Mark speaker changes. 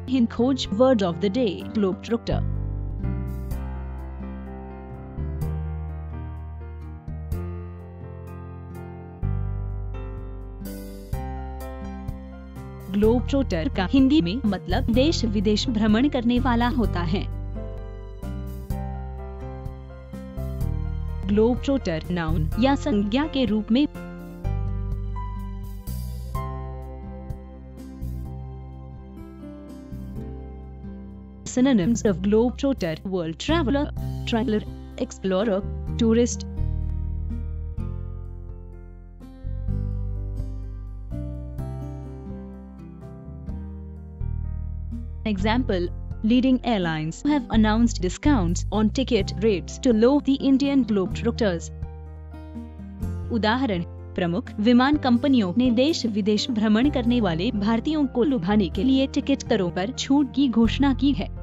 Speaker 1: HinKhoj word of the day, Globetrotter. ग्लोबट्रोटर का हिंदी में मतलब देश विदेश भ्रमण करने वाला होता है। ग्लोबट्रोटर नाउन या संज्ञा के रूप में synonyms of globetrotter: world traveler, traveler, explorer, tourist. Example: leading airlines have announced discounts on ticket rates to lure the Indian Globetrotters. उदाहरण: प्रमुख विमान कंपनियों ने देश विदेश भ्रमण करने वाले भारतीयों को लुभाने के लिए टिकट दरों पर छूट की घोषणा की है।